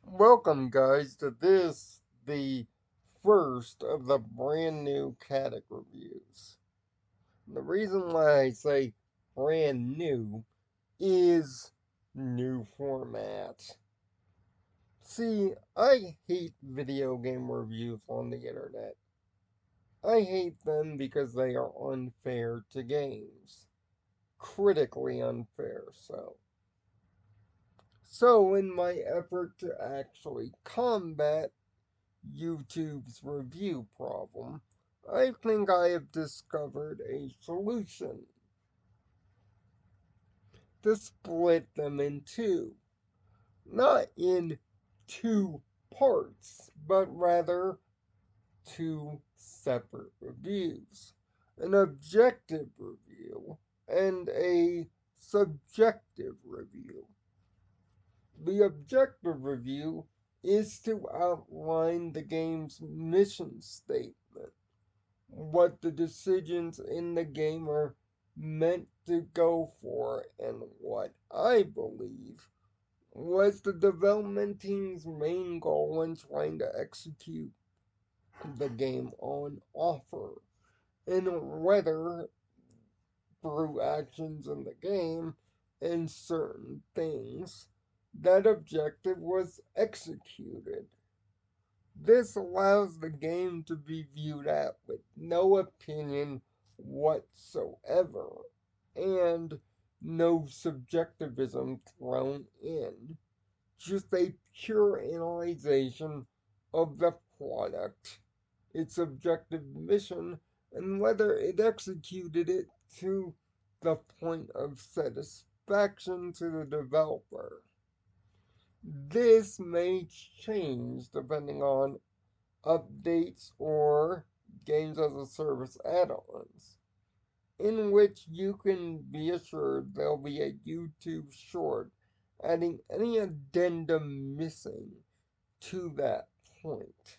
Welcome, guys, to the first of the brand new Kadic reviews. The reason why I say brand new is new format. See, I hate video game reviews on the internet. I hate them because they are unfair to games. Critically unfair, so. So, in my effort to actually combat YouTube's review problem, I think I have discovered a solution to split them in two. Not in two parts, but rather two separate reviews. An objective review and a subjective review. The objective review is to outline the game's mission statement, what the decisions in the game are meant to go for, and what I believe was the development team's main goal when trying to execute the game on offer, and whether through actions in the game and certain things that objective was executed. This allows the game to be viewed at with no opinion whatsoever and no subjectivism thrown in, just a pure analyzation of the product, its objective mission, and whether it executed it to the point of satisfaction to the developer. This may change depending on updates or games as a service add-ons, in which you can be assured there'll be a YouTube short adding any addendum missing to that point.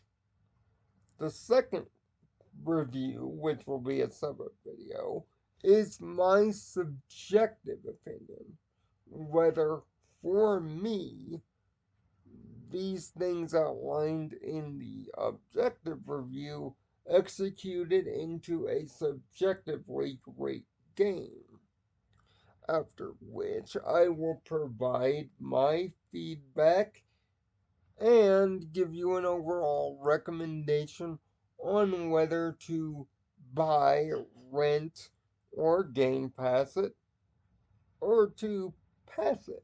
The second review, which will be a separate video, is my subjective opinion, whether for me these things outlined in the objective review executed into a subjectively great game. After which I will provide my feedback and give you an overall recommendation on whether to buy, rent, or Game Pass it, or to pass it.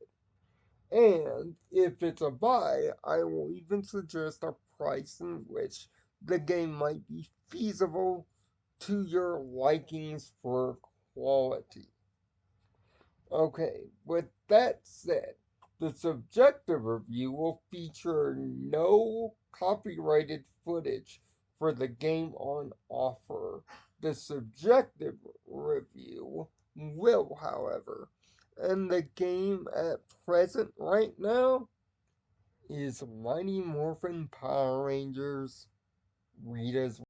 And if it's a buy, I will even suggest a price in which the game might be feasible to your likings for quality. Okay, with that said, the subjective review will feature no copyrighted footage for the game on offer. The subjective review will, however, and the game at present right now is Mighty Morphin Power Rangers Rita's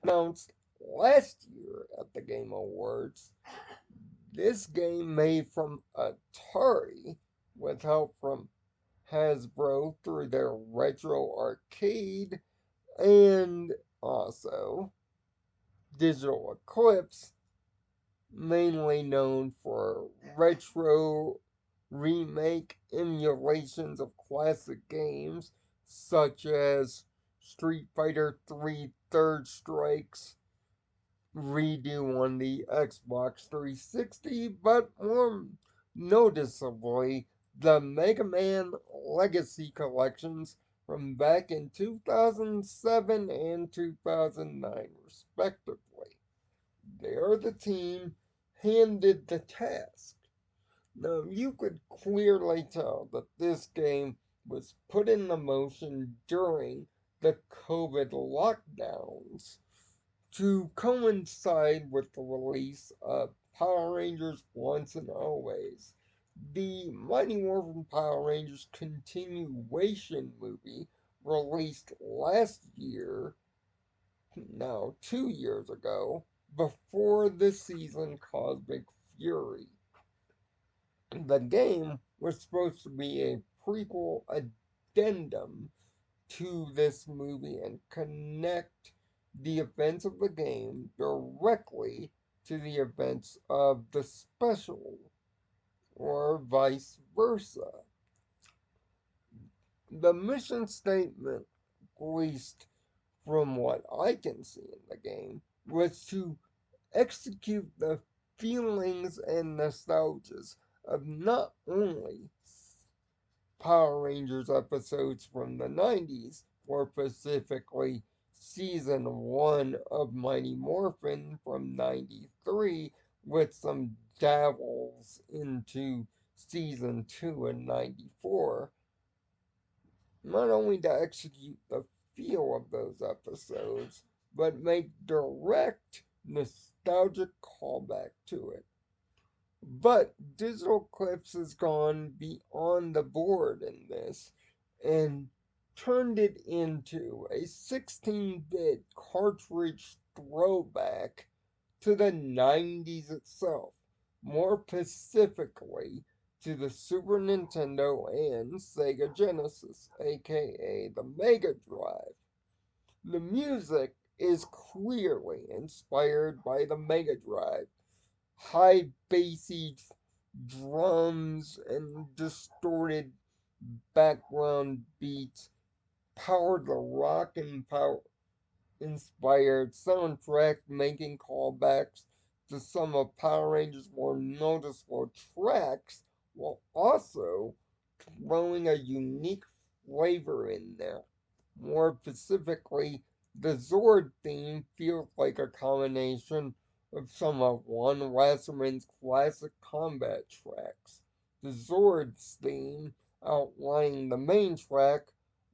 announced last year at the Game Awards. This game made from Atari with help from Hasbro through their Retro Arcade and also Digital Eclipse, mainly known for retro remake emulations of classic games such as Street Fighter 3 Third Strikes redo on the Xbox 360, but more noticeably, the Mega Man Legacy collections from back in 2007 and 2009, respectively. They're the team handed the task. Now, you could clearly tell that this game was put into motion during the COVID lockdowns to coincide with the release of Power Rangers Once and Always. The Mighty Morphin Power Rangers continuation movie released last year, now 2 years ago, before the season Cosmic Fury. The game was supposed to be a prequel addendum to this movie and connect the events of the game directly to the events of the special, or vice versa. The mission statement, at least from what I can see in the game, was to execute the feelings and nostalgias of not only Power Rangers episodes from the 90s, more specifically season 1 of Mighty Morphin from 93, with some dabbles into season 2 in 94, not only to execute the feel of those episodes, but make direct nostalgic callback to it. But Digital Clips has gone beyond the board in this and turned it into a 16-bit cartridge throwback to the 90s itself, more specifically to the Super Nintendo and Sega Genesis, aka the Mega Drive. The music is clearly inspired by the Mega Drive. High bassy drums and distorted background beats powered the rock and power inspired soundtrack, making callbacks to some of Power Rangers' more noticeable tracks, while also throwing a unique flavor in there. More specifically, the Zord theme feels like a combination of some of Ron Wasserman's classic combat tracks. The Zord's theme outlining the main track,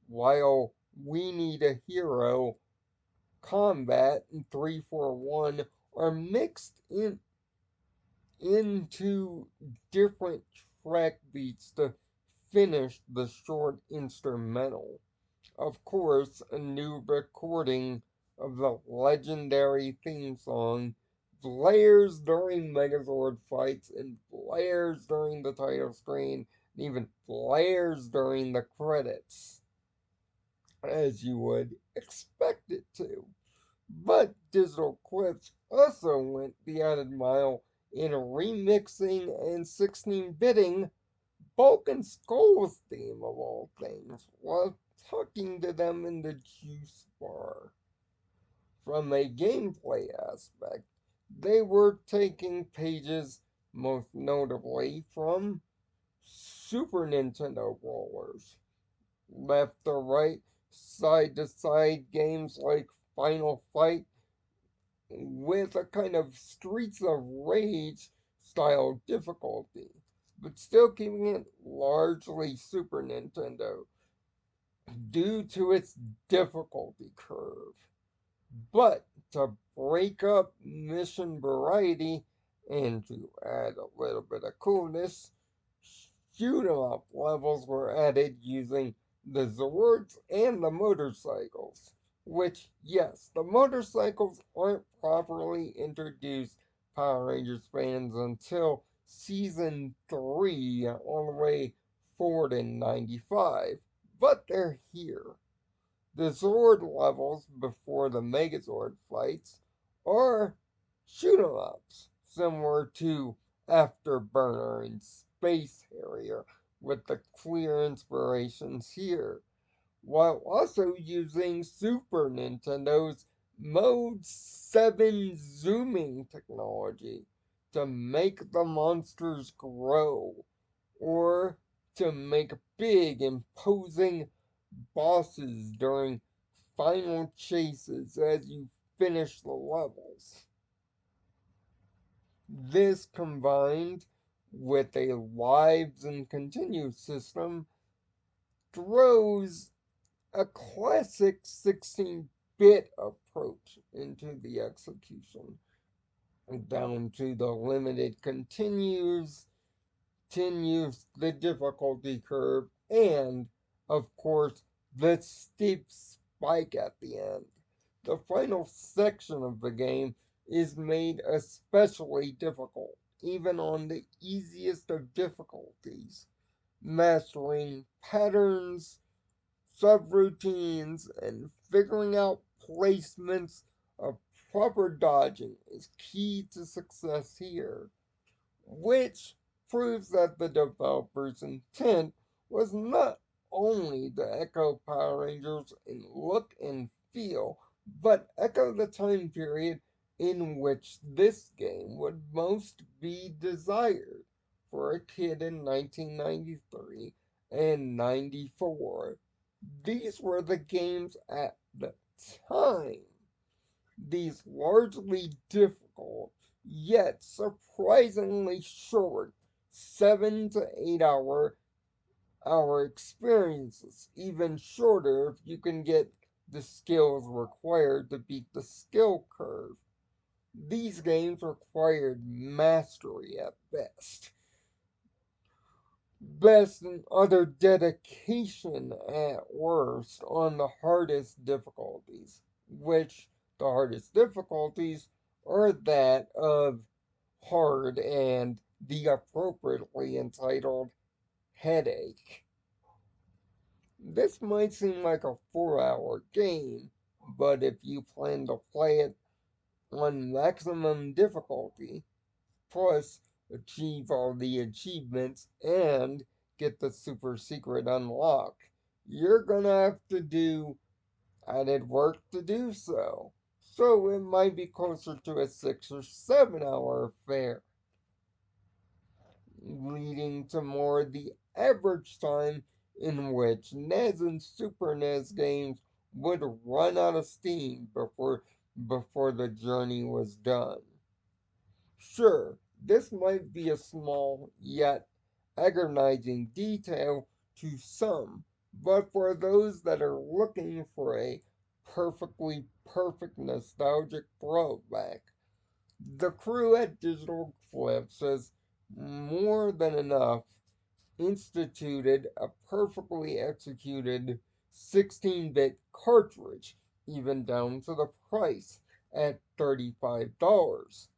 while We Need a Hero, Combat, and 341 are mixed into different track beats to finish the short instrumental. Of course, a new recording of the legendary theme song blares during Megazord fights and blares during the title screen and even blares during the credits, as you would expect it to. But Digital Clips also went the added mile in remixing and 16-bitting Bulk and Skull's theme of all things, while talking to them in the juice bar. From a gameplay aspect, they were taking pages, most notably from Super Nintendo rollers, left to right, side to side games like Final Fight, with a kind of Streets of Rage style difficulty, but still keeping it largely Super Nintendo due to its difficulty curve. But to break up mission variety and to add a little bit of coolness, shoot 'em up levels were added using the Zords and the motorcycles. Which, yes, the motorcycles aren't properly introduced Power Rangers fans until season 3, all the way forward in 95. But they're here. The Zord levels before the Megazord fights are shoot 'em ups, similar to Afterburner and Space Harrier, with the clear inspirations here, while also using Super Nintendo's Mode 7 zooming technology to make the monsters grow, or to make big, imposing bosses during final chases as you finish the levels. This combined with a lives and continue system throws a classic 16-bit approach into the execution, down to the limited continues the difficulty curve, and, of course, the steep spike at the end. The final section of the game is made especially difficult, even on the easiest of difficulties, mastering patterns subroutines, and figuring out placements of proper dodging is key to success here, which proves that the developer's intent was not only to echo Power Rangers in look and feel, but echo the time period in which this game would most be desired for a kid in 1993 and 94. These were the games at the time. These largely difficult, yet surprisingly short 7 to 8 hour experiences, even shorter if you can get the skills required to beat the skill curve. These games required mastery at best and utter dedication at worst on the hardest difficulties, which the hardest difficulties are that of hard and the appropriately entitled headache. This might seem like a 4 hour game, but if you plan to play it on maximum difficulty, plus achieve all the achievements and get the super secret unlock, you're gonna have to do added work to do so. So it might be closer to a 6 or 7 hour affair, leading to more the average time in which NES and Super NES games would run out of steam before the journey was done. Sure, this might be a small yet agonizing detail to some, but for those that are looking for a perfectly perfect nostalgic throwback, the crew at Digital Clips has more than enough instituted a perfectly executed 16-bit cartridge, even down to the price at $35.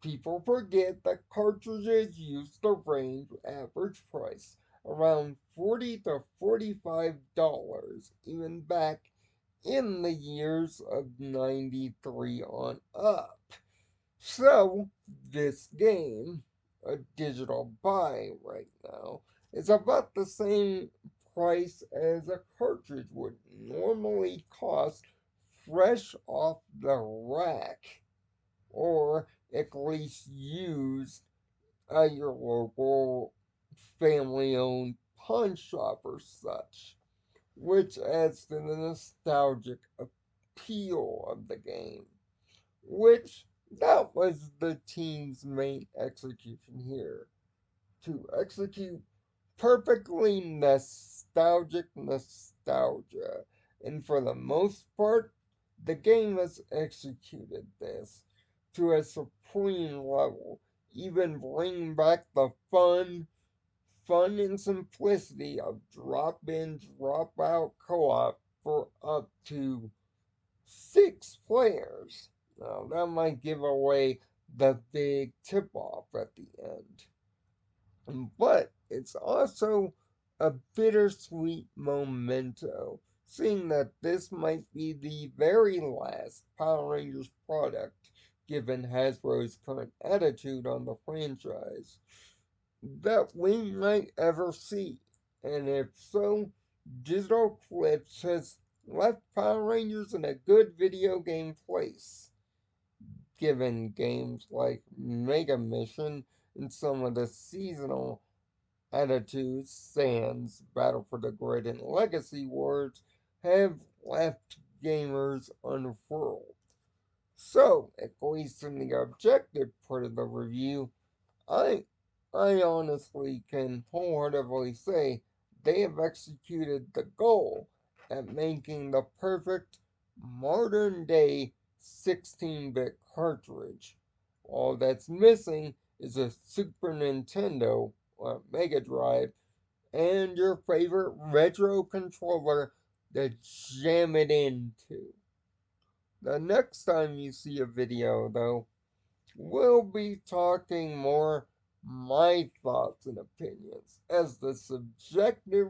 People forget that cartridges used to range average price around $40 to $45, even back in the years of 93 on up. So, this game, a digital buy right now, is about the same price as a cartridge would normally cost fresh off the rack, or at least used at your local family owned pawn shop or such, which adds to the nostalgic appeal of the game, which that was the team's main execution here. To execute perfectly nostalgic nostalgia. And for the most part, the game has executed this to a supreme level, even bringing back the fun and simplicity of drop in, drop out co op for up to 6 players. Now, that might give away the big tip off at the end. But it's also a bittersweet memento, seeing that this might be the very last Power Rangers product, given Hasbro's current attitude on the franchise, that we might ever see. And if so, Digital Clips has left Power Rangers in a good video game place, given games like Mega Mission and some of the seasonal attitudes, sans Battle for the Grid and Legacy Wars, have left gamers unfurled. So, at least in the objective part of the review, I I honestly can wholeheartedly say they have executed the goal at making the perfect modern day 16-bit cartridge. All that's missing is a Super Nintendo or Mega Drive and your favorite retro controller to jam it into. The next time you see a video, though, we'll be talking more my thoughts and opinions as the subjective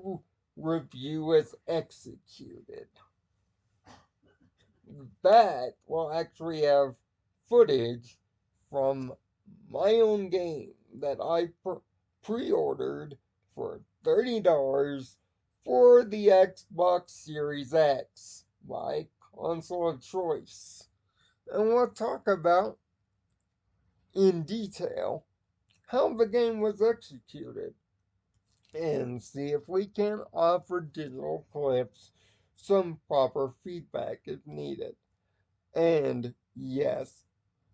review is executed. That will actually have footage from my own game that I pre-ordered for $30 for the Xbox Series X, my console of choice. And we'll talk about in detail how the game was executed and see if we can offer digital clips some proper feedback if needed. And yes,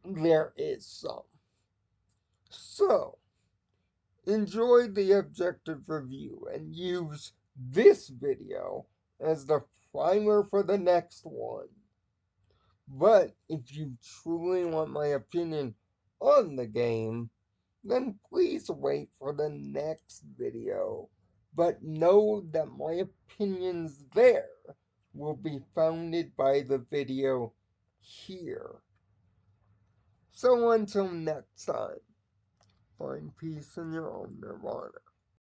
there is some. So, enjoy the objective review and use this video as the primer for the next one. But if you truly want my opinion on the game, then please wait for the next video. But know that my opinions there will be founded by the video here. So until next time, find peace in your own nirvana.